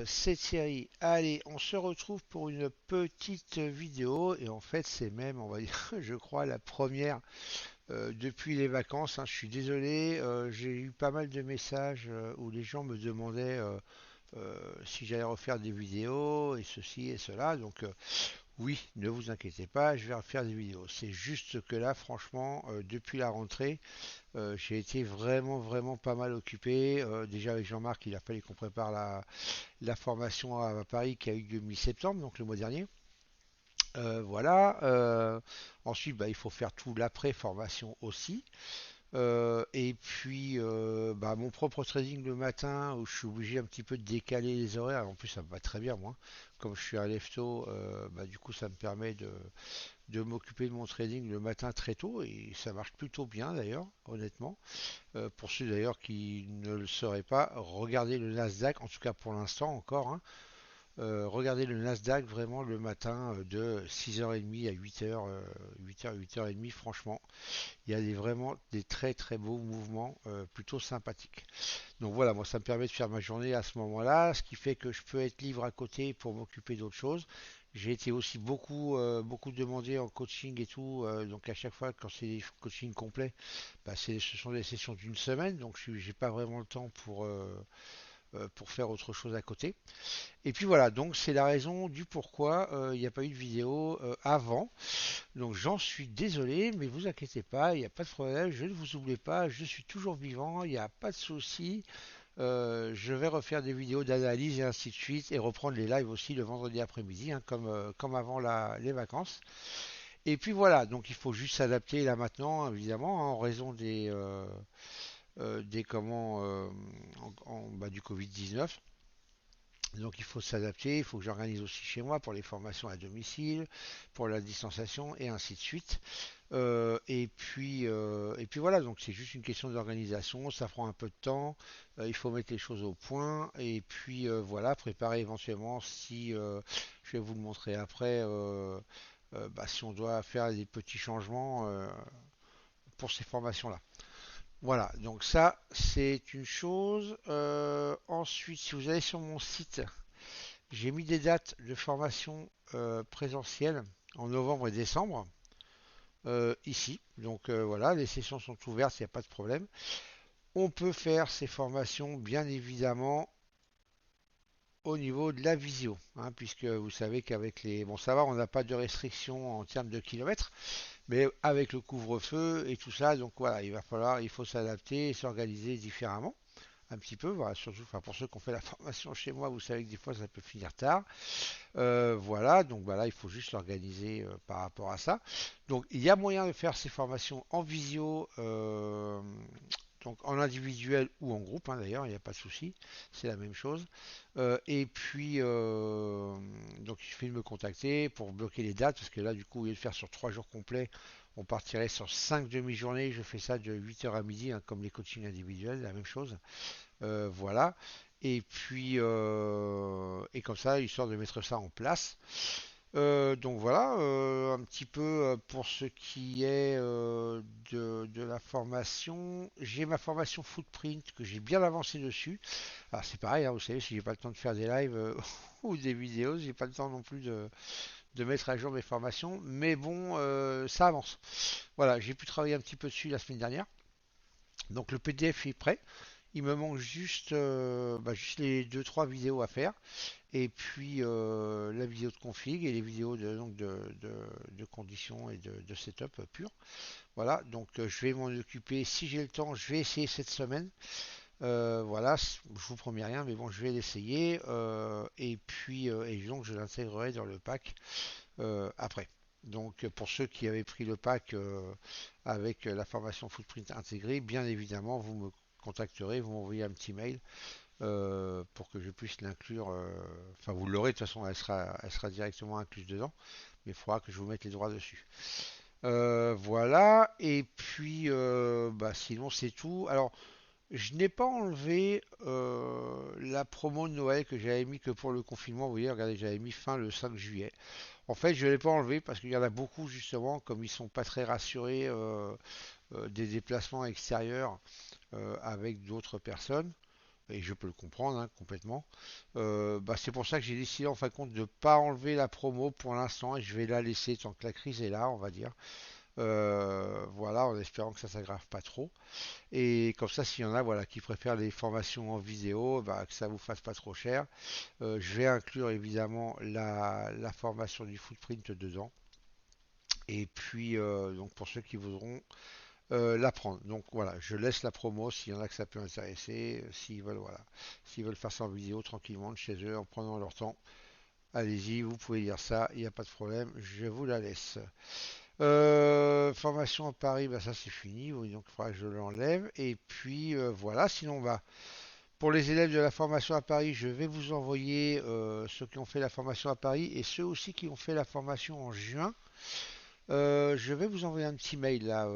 cette série. Allez, on se retrouve pour une petite vidéo et en fait c'est même, on va dire, je crois la première depuis les vacances, hein. Je suis désolé, j'ai eu pas mal de messages où les gens me demandaient si j'allais refaire des vidéos et ceci et cela. Donc oui, ne vous inquiétez pas, je vais refaire des vidéos. C'est juste que là, franchement, depuis la rentrée, j'ai été vraiment pas mal occupé. Déjà avec Jean-Marc, il a fallu qu'on prépare la formation à Paris qui a eu lieu mi-septembre, donc le mois dernier. Voilà. Ensuite, bah, il faut faire tout l'après-formation aussi. Et puis, bah, mon propre trading le matin, où je suis obligé un petit peu de décaler les horaires. En plus, ça me va très bien, moi. Comme je suis un lefto, bah, du coup, ça me permet de m'occuper de mon trading le matin très tôt. Et ça marche plutôt bien, d'ailleurs, honnêtement. Pour ceux d'ailleurs qui ne le sauraient pas, regardez le Nasdaq, en tout cas pour l'instant encore, hein. Regardez le Nasdaq vraiment le matin de 6h30 à 8h, 8h, 8h30, franchement, il y a vraiment des très beaux mouvements plutôt sympathiques. Donc voilà, moi ça me permet de faire ma journée à ce moment-là, ce qui fait que je peux être libre à côté pour m'occuper d'autres choses. J'ai été aussi beaucoup demandé en coaching et tout, donc à chaque fois quand c'est des coachings complets, bah, ce sont des sessions d'une semaine, donc j'ai pas vraiment le temps pour faire autre chose à côté. Et puis voilà, donc c'est la raison du pourquoi il n'y a pas eu de vidéo avant. Donc j'en suis désolé, mais vous inquiétez pas, il n'y a pas de problème, je ne vous oublie pas, je suis toujours vivant, il n'y a pas de souci. Je vais refaire des vidéos d'analyse et ainsi de suite, et reprendre les lives aussi le vendredi après-midi, hein, comme avant les vacances. Et puis voilà, donc il faut juste s'adapter là maintenant, évidemment, hein, en raison des comment, bah, du Covid-19. Donc il faut s'adapter, il faut que j'organise aussi chez moi pour les formations à domicile, pour la distanciation et ainsi de suite. Et puis voilà, donc c'est juste une question d'organisation, ça prend un peu de temps, il faut mettre les choses au point et puis voilà, préparer éventuellement si, je vais vous le montrer après, bah, si on doit faire des petits changements pour ces formations-là. Voilà, donc ça c'est une chose. Ensuite, si vous allez sur mon site, j'ai mis des dates de formation présentielle en novembre et décembre ici. Donc voilà, les sessions sont ouvertes, il n'y a pas de problème. On peut faire ces formations bien évidemment au niveau de la visio, hein, puisque vous savez qu'avec les... Bon, ça va, on n'a pas de restrictions en termes de kilomètres, mais avec le couvre-feu et tout ça, donc voilà, il faut s'adapter et s'organiser différemment. Un petit peu, voilà, surtout enfin, pour ceux qui ont fait la formation chez moi, vous savez que des fois ça peut finir tard. Voilà, donc voilà, il faut juste l'organiser par rapport à ça. Donc il y a moyen de faire ces formations en visio, donc en individuel ou en groupe, hein, d'ailleurs, il n'y a pas de souci, c'est la même chose. Et puis, donc il suffit de me contacter pour bloquer les dates, parce que là, du coup, au lieu de faire sur 3 jours complets, on partirait sur 5 demi-journées. Je fais ça de 8h à midi, hein, comme les coachings individuels, la même chose. Voilà. Et puis, et comme ça, histoire de mettre ça en place. Donc voilà, un petit peu pour ce qui est de la formation. J'ai ma formation Footprint que j'ai bien avancé dessus. Alors c'est pareil, hein, vous savez, si j'ai pas le temps de faire des lives ou des vidéos, j'ai pas le temps non plus de mettre à jour mes formations. Mais bon, ça avance. Voilà, j'ai pu travailler un petit peu dessus la semaine dernière. Donc le PDF est prêt. Il me manque juste, bah, juste les deux trois vidéos à faire. Et puis la vidéo de config et les vidéos de conditions et de setup pur. Voilà, donc je vais m'en occuper. Si j'ai le temps, je vais essayer cette semaine. Voilà, je vous promets rien, mais bon, je vais l'essayer. Et puis, et donc, je l'intégrerai dans le pack après. Donc, pour ceux qui avaient pris le pack avec la formation Footprint intégrée, bien évidemment, vous me contacterez, vous m'envoyez un petit mail pour que je puisse l'inclure. Enfin, vous l'aurez, de toute façon, elle sera directement incluse dedans, mais il faudra que je vous mette les droits dessus. Voilà, et puis, bah, sinon, c'est tout. Alors, je n'ai pas enlevé la promo de Noël que j'avais mis que pour le confinement. Vous voyez, regardez, j'avais mis fin le 5 juillet. En fait, je ne l'ai pas enlevé parce qu'il y en a beaucoup, justement, comme ils sont pas très rassurés des déplacements extérieurs avec d'autres personnes. et je peux le comprendre hein, complètement. Bah, c'est pour ça que j'ai décidé en fin de compte de ne pas enlever la promo pour l'instant et je vais la laisser tant que la crise est là, on va dire. Voilà, en espérant que ça s'aggrave pas trop. Et comme ça, s'il y en a voilà, qui préfèrent les formations en vidéo, bah, que ça vous fasse pas trop cher. Je vais inclure évidemment la formation du footprint dedans. Et puis, donc pour ceux qui voudront la prendre. Donc voilà, je laisse la promo s'il y en a que ça peut intéresser. S'ils veulent, voilà, s'ils veulent faire ça en vidéo tranquillement de chez eux en prenant leur temps, allez-y, vous pouvez dire ça, il n'y a pas de problème, je vous la laisse. Formation à Paris, bah ça c'est fini, oui, donc il faudra que je l'enlève. Et puis voilà, sinon bah pour les élèves de la formation à Paris, je vais vous envoyer ceux qui ont fait la formation à Paris et ceux aussi qui ont fait la formation en juin. Je vais vous envoyer un petit mail là,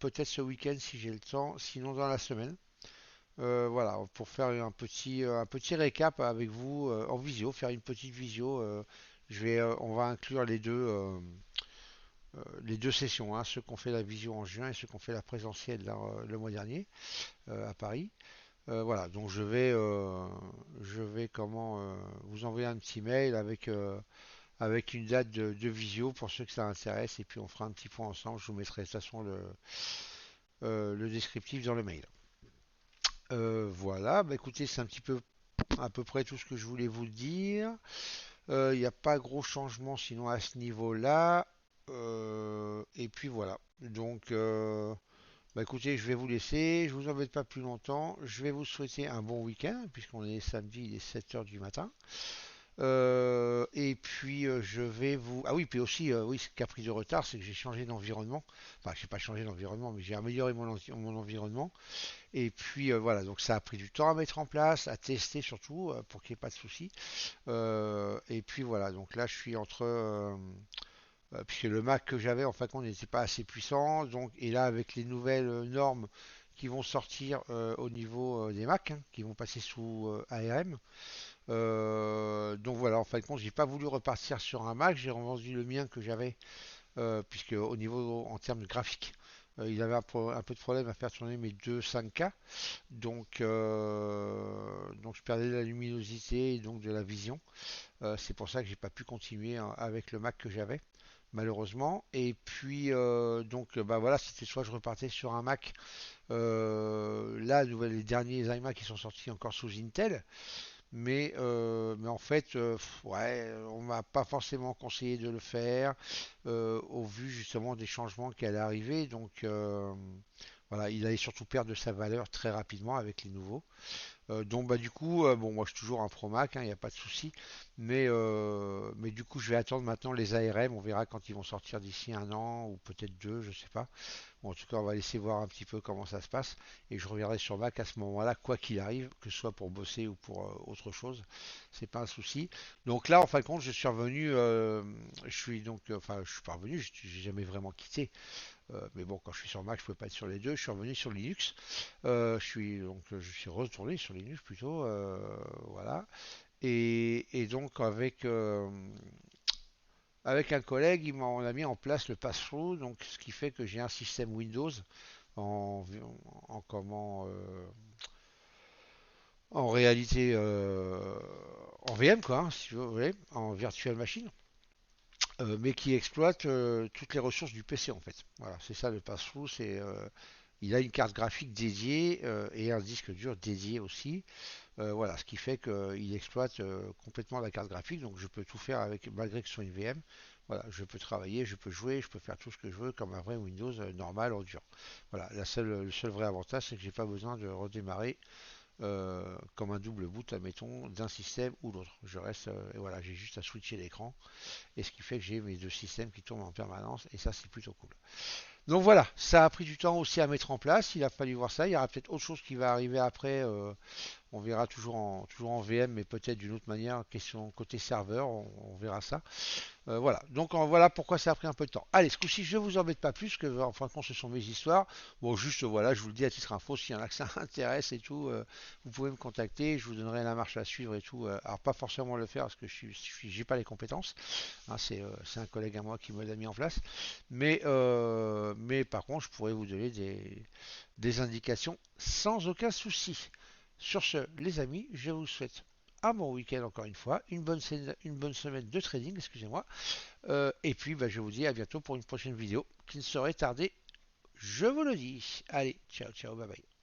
peut-être ce week-end si j'ai le temps, sinon dans la semaine. Voilà, pour faire un petit récap avec vous en visio, faire une petite visio. On va inclure les deux sessions, hein, ceux qui ont fait la visio en juin et ceux qui ont fait la présentielle là, le mois dernier à Paris. Voilà, donc je vais vous envoyer un petit mail avec une date de visio pour ceux que ça intéresse et puis on fera un petit point ensemble. Je vous mettrai de toute façon le descriptif dans le mail. Voilà, bah écoutez, c'est un petit peu à peu près tout ce que je voulais vous dire. Il n'y a pas gros changement sinon à ce niveau-là. Et puis voilà. Donc, bah écoutez, je vais vous laisser. Je vous embête pas plus longtemps. Je vais vous souhaiter un bon week-end puisqu'on est samedi, il est 7 heures du matin. Et puis je vais vous. Ah oui, puis aussi, oui, ce qui a pris de retard, c'est que j'ai changé d'environnement. Enfin, j'ai pas changé d'environnement, mais j'ai amélioré mon environnement. Et puis voilà, donc ça a pris du temps à mettre en place, à tester surtout, pour qu'il n'y ait pas de soucis. Et puis voilà, donc là je suis puisque le Mac que j'avais en fin de compte n'était pas assez puissant, donc et là avec les nouvelles normes qui vont sortir au niveau des Mac, hein, qui vont passer sous ARM. Donc voilà, en fin de compte, j'ai pas voulu repartir sur un Mac, j'ai revendu le mien que j'avais, puisque au niveau en termes de graphique, il avait un peu de problème à faire tourner mes deux 5K. Donc je perdais de la luminosité et donc de la vision. C'est pour ça que j'ai pas pu continuer hein, avec le Mac que j'avais, malheureusement. Et puis bah voilà, c'était soit je repartais sur un Mac. Là, les derniers iMac qui sont sortis encore sous Intel. Mais en fait, ouais, on m'a pas forcément conseillé de le faire au vu justement des changements qui allaient arriver. Donc voilà, il allait surtout perdre de sa valeur très rapidement avec les nouveaux. Donc bah du coup, bon moi je suis toujours un Pro Mac, il n'y a pas de souci, mais du coup je vais attendre maintenant les ARM, on verra quand ils vont sortir d'ici un an ou peut-être deux, je sais pas. Bon, en tout cas on va laisser voir un petit peu comment ça se passe et je reviendrai sur Mac à ce moment-là, quoi qu'il arrive, que ce soit pour bosser ou pour autre chose, c'est pas un souci. Donc là en fin de compte je suis revenu, je suis donc, enfin je suis pas revenu, j'ai jamais vraiment quitté. Mais bon, quand je suis sur Mac, je ne peux pas être sur les deux. Je suis revenu sur Linux. Je suis retourné sur Linux plutôt. Voilà. Et donc avec un collègue, on a mis en place le pass-through. Donc ce qui fait que j'ai un système Windows en, en comment en réalité en VM quoi, hein, si vous voulez, en virtual machine. Mais qui exploite toutes les ressources du PC en fait. Voilà, c'est ça le pass-through, il a une carte graphique dédiée et un disque dur dédié aussi. Voilà, ce qui fait qu'il exploite complètement la carte graphique, donc je peux tout faire avec, malgré que ce soit une VM. Voilà, je peux travailler, je peux jouer, je peux faire tout ce que je veux comme un vrai Windows normal en dur. Voilà, le seul vrai avantage, c'est que j'ai pas besoin de redémarrer comme un double boot, admettons, d'un système ou l'autre. Je reste, et voilà, j'ai juste à switcher l'écran, et ce qui fait que j'ai mes deux systèmes qui tournent en permanence, et ça c'est plutôt cool. Donc voilà, ça a pris du temps aussi à mettre en place, il a fallu voir ça, il y aura peut-être autre chose qui va arriver après, on verra toujours en VM, mais peut-être d'une autre manière, question côté serveur, on verra ça. Voilà, donc voilà pourquoi ça a pris un peu de temps. Allez, ce coup-ci, je ne vous embête pas plus, que en fin de compte, ce sont mes histoires. Bon, juste voilà, je vous le dis à titre info, s'il y en a que ça intéresse et tout, vous pouvez me contacter, je vous donnerai la marche à suivre et tout. Alors, pas forcément le faire parce que j'ai pas les compétences, hein, c'est un collègue à moi qui me l'a mis en place. Mais par contre, je pourrais vous donner des indications sans aucun souci. Sur ce, les amis, je vous souhaite un bon week-end encore une fois, une bonne semaine de trading, excusez-moi. Et puis, bah, je vous dis à bientôt pour une prochaine vidéo qui ne saurait tarder, je vous le dis. Allez, ciao, ciao, bye bye.